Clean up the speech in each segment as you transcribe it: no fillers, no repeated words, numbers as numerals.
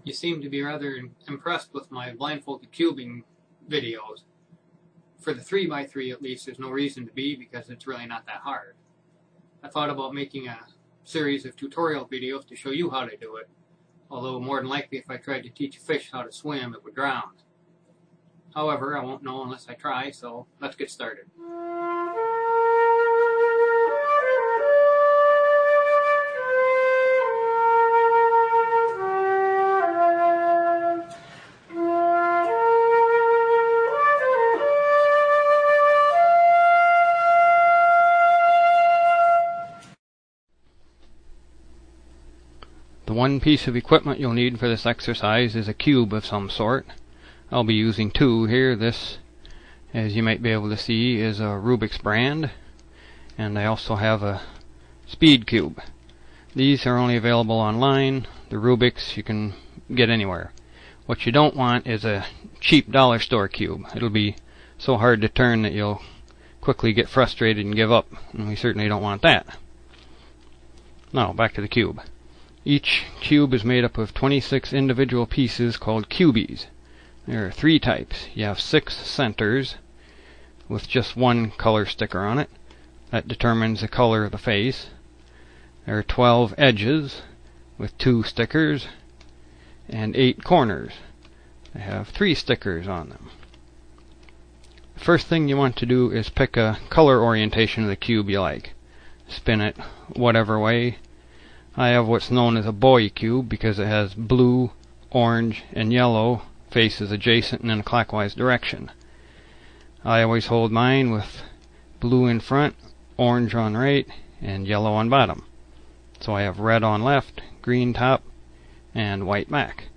You seem to be rather impressed with my blindfolded cubing videos. For the 3x3 at least, there's no reason to be because it's really not that hard. I thought about making a series of tutorial videos to show you how to do it, although more than likely if I tried to teach a fish how to swim, it would drown. However, I won't know unless I try, so let's get started. The one piece of equipment you'll need for this exercise is a cube of some sort. I'll be using two here. This, as you might be able to see, is a Rubik's brand, and I also have a speed cube. These are only available online. The Rubik's you can get anywhere. What you don't want is a cheap dollar store cube. It'll be so hard to turn that you'll quickly get frustrated and give up, and we certainly don't want that. Now, back to the cube. Each cube is made up of 26 individual pieces called cubies. There are three types. You have 6 centers with just one color sticker on it. That determines the color of the face. There are 12 edges with 2 stickers and 8 corners. They have 3 stickers on them. The first thing you want to do is pick a color orientation of the cube you like. Spin it whatever way. I have what's known as a boy cube because it has blue, orange, and yellow faces adjacent and in a clockwise direction. I always hold mine with blue in front, orange on right, and yellow on bottom. So I have red on left, green top, and white back.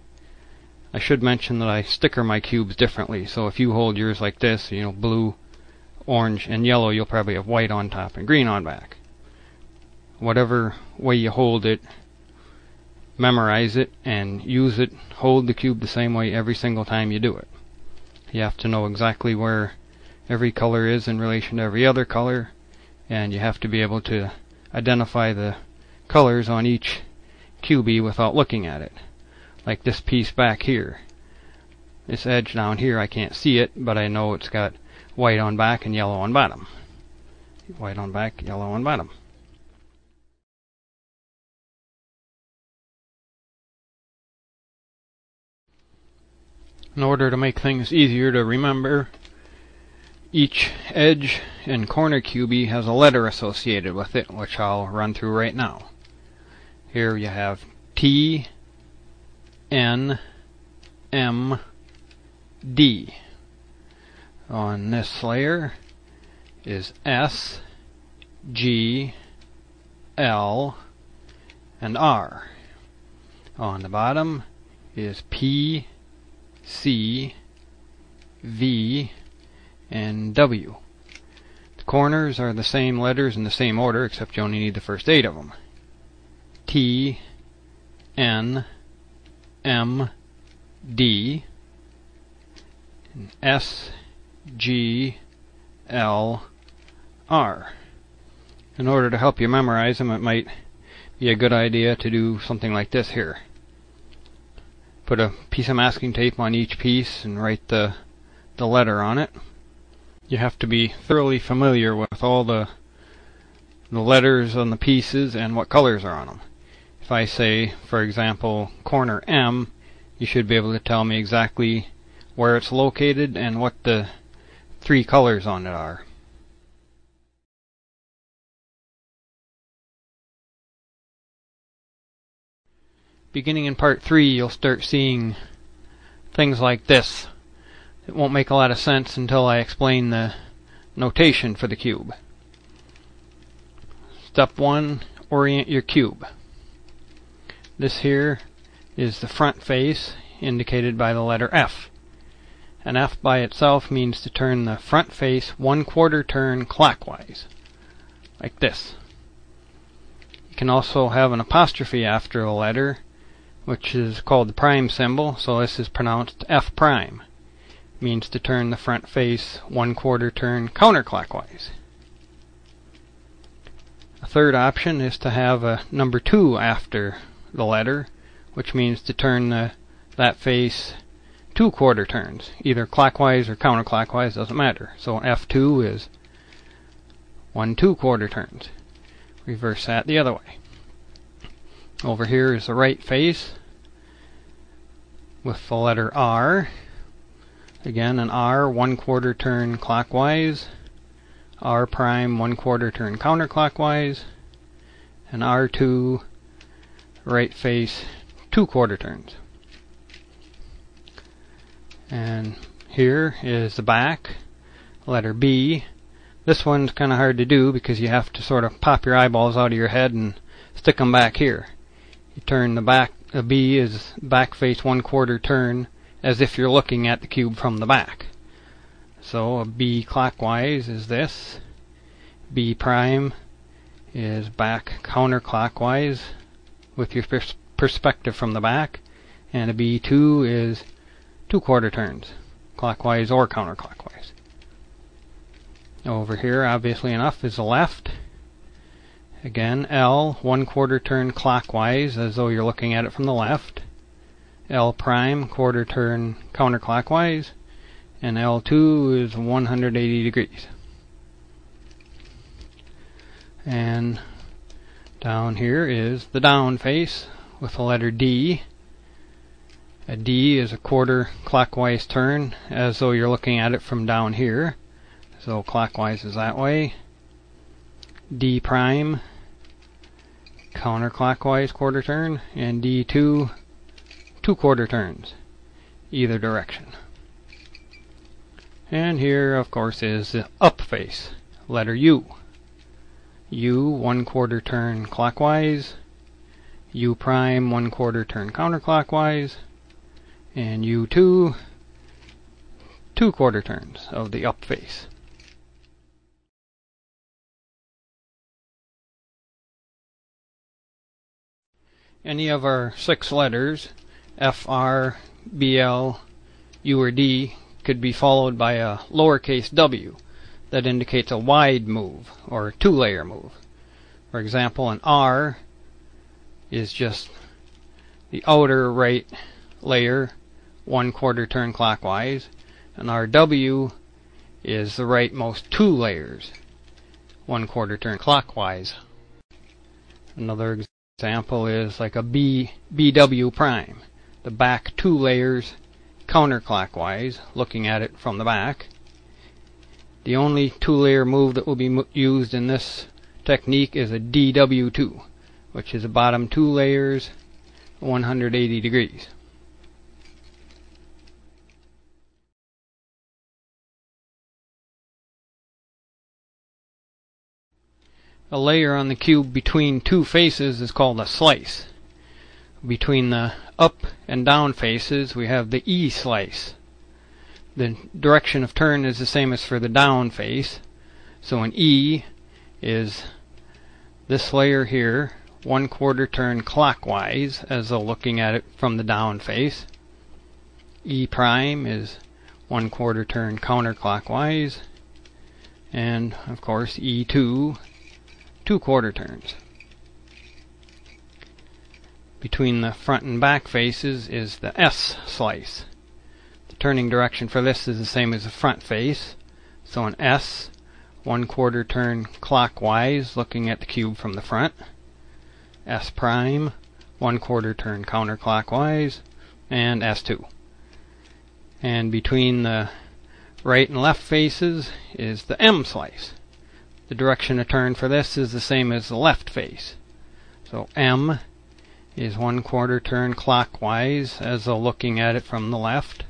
I should mention that I sticker my cubes differently, so if you hold yours like this, blue, orange, and yellow, you'll probably have white on top and green on back. Whatever way you hold it, memorize it and use it. Hold the cube the same way every single time you do it. You have to know exactly where every color is in relation to every other color, and you have to be able to identify the colors on each cubie without looking at it. Like this piece back here. This edge down here, I can't see it, but I know it's got white on back and yellow on bottom. White on back, yellow on bottom. In order to make things easier to remember, each edge and corner cubie has a letter associated with it, which I'll run through right now. Here you have T, N, M, D. On this layer is S, G, L, and R. On the bottom is P, C, V, and W. The corners are the same letters in the same order, except you only need the first 8 of them. T, N, M, D, and S, G, L, R. In order to help you memorize them, it might be a good idea to do something like this here. Put a piece of masking tape on each piece and write the letter on it. You have to be thoroughly familiar with all the letters on the pieces and what colors are on them. If I say, for example, corner M, you should be able to tell me exactly where it's located and what the 3 colors on it are. Beginning in part 3, you'll start seeing things like this. It won't make a lot of sense until I explain the notation for the cube. Step 1, orient your cube. This here is the front face, indicated by the letter F. An F by itself means to turn the front face 1/4 turn clockwise, like this. You can also have an apostrophe after a letter, which is called the prime symbol, so this is pronounced F prime. It means to turn the front face 1/4 turn counterclockwise. A third option is to have a number 2 after the letter, which means to turn the that face 2 quarter turns, either clockwise or counterclockwise, doesn't matter. So F2 is 1 2 quarter turns. Reverse that the other way. Over here is the right face with the letter R. Again, an R 1 quarter turn clockwise, R prime 1 quarter turn counterclockwise, and R2 right face 2 quarter turns. And here is the back, letter B. This one's kind of hard to do because you have to sort of pop your eyeballs out of your head and stick them back here. You turn the back, a B is back face 1 quarter turn as if you're looking at the cube from the back. So a B clockwise is this. B prime is back counterclockwise with your perspective from the back. And a B2 is 2 quarter turns, clockwise or counterclockwise. Over here, obviously enough, is the left. Again, L 1 quarter turn clockwise as though you're looking at it from the left. L prime quarter turn counterclockwise, and L2 is 180 degrees. And down here is the down face with the letter D. A D is a quarter clockwise turn as though you're looking at it from down here. So clockwise is that way. D prime counterclockwise quarter turn, and D2 2 quarter turns either direction. And here of course is the up face, letter U. U 1 quarter turn clockwise, U prime 1 quarter turn counterclockwise, and U2 2 quarter turns of the up face. Any of our 6 letters, F, R, B, L, U, or D, could be followed by a lowercase w that indicates a wide move or 2-layer move. For example, an R is just the outer right layer 1 quarter turn clockwise, and RW is the rightmost 2 layers 1 quarter turn clockwise. Another example is like a BW prime, the back 2 layers counterclockwise, looking at it from the back. The only 2-layer move that will be used in this technique is a DW2, which is the bottom 2 layers 180 degrees. A layer on the cube between 2 faces is called a slice. Between the up and down faces we have the E slice. The direction of turn is the same as for the down face. So an E is this layer here, 1 quarter turn clockwise as though looking at it from the down face. E prime is 1 quarter turn counterclockwise. And of course E2 2 quarter turns. Between the front and back faces is the S slice. The turning direction for this is the same as the front face. So an S, 1 quarter turn clockwise, looking at the cube from the front. S prime, 1 quarter turn counterclockwise, and S2. And between the right and left faces is the M slice. The direction of turn for this is the same as the left face. So M is 1 quarter turn clockwise as though looking at it from the left.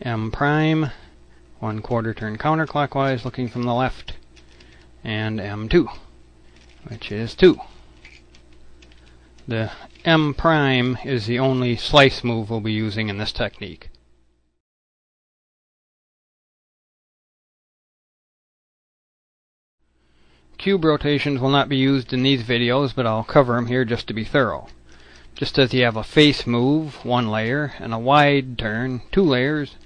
M prime, 1 quarter turn counterclockwise looking from the left. And M2, which is 2. The M prime is the only slice move we'll be using in this technique. Cube rotations will not be used in these videos, but I'll cover them here just to be thorough. Just as you have a face move, 1 layer, and a wide turn, 2 layers,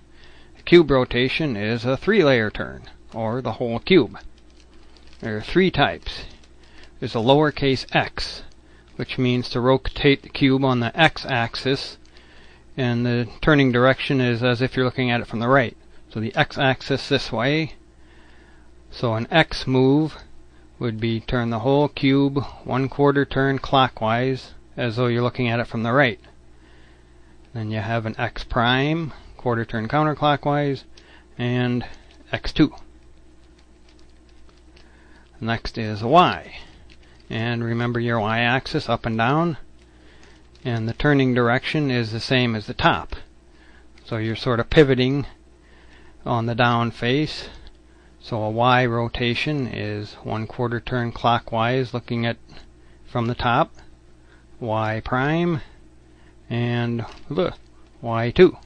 a cube rotation is a 3-layer turn, or the whole cube. There are 3 types. There's a lowercase x, which means to rotate the cube on the x-axis and the turning direction is as if you're looking at it from the right. So the x-axis this way. So an x move would be turn the whole cube 1/4 turn clockwise as though you're looking at it from the right. Then you have an x prime, 1/4 turn counterclockwise, and x2. Next is a y. And remember your y-axis up and down. And the turning direction is the same as the top. So you're sort of pivoting on the down face. So a y rotation is 1/4 turn clockwise looking at from the top. Y prime and y2.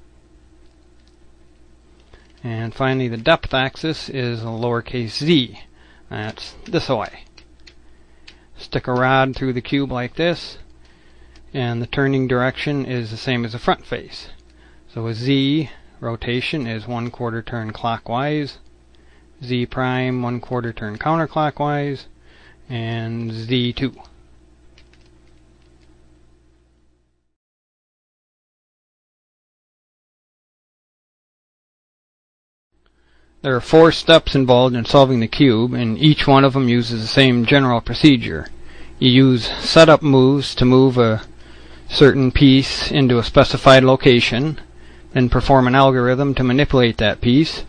And finally the depth axis is a lowercase z. That's this way. Stick a rod through the cube like this, and the turning direction is the same as the front face. So a z rotation is 1/4 turn clockwise, z prime 1/4 turn counterclockwise, and z2. There are 4 steps involved in solving the cube, and each one of them uses the same general procedure. You use setup moves to move a certain piece into a specified location, then perform an algorithm to manipulate that piece,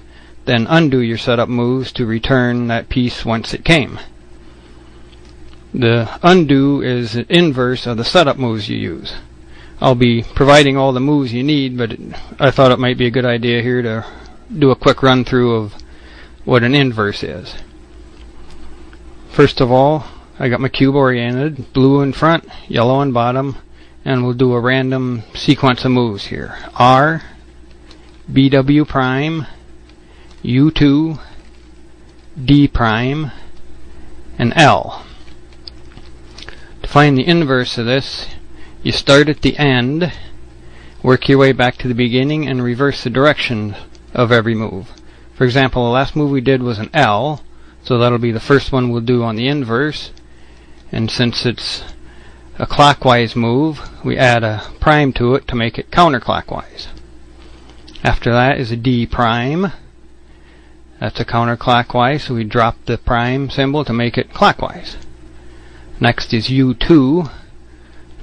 then undo your setup moves to return that piece whence it came. The undo is the inverse of the setup moves you use. I'll be providing all the moves you need, but I thought it might be a good idea here to do a quick run through of what an inverse is. First of all, I got my cube oriented, blue in front, yellow in bottom, and we'll do a random sequence of moves here. R, BW prime, U2, D prime, and L. To find the inverse of this, you start at the end, work your way back to the beginning, and reverse the direction of every move. For example, the last move we did was an L, so that'll be the first one we'll do on the inverse. And since it's a clockwise move, we add a prime to it to make it counterclockwise. After that is a D prime. That's a counterclockwise, so we drop the prime symbol to make it clockwise. Next is U2.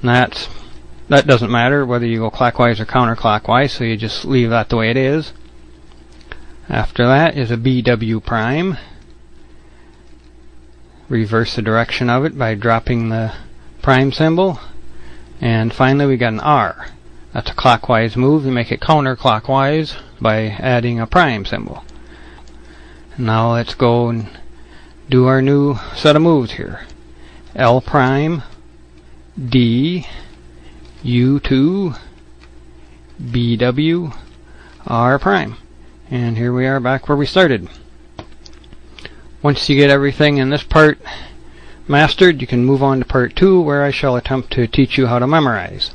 And that doesn't matter whether you go clockwise or counterclockwise, so you just leave that the way it is. After that is a BW prime. Reverse the direction of it by dropping the prime symbol. And finally we got an R. That's a clockwise move. You make it counterclockwise by adding a prime symbol. Now let's go and do our new set of moves here. L prime, D, U2, BW, R prime. And here we are back where we started. Once you get everything in this part mastered, you can move on to part 2, where I shall attempt to teach you how to memorize.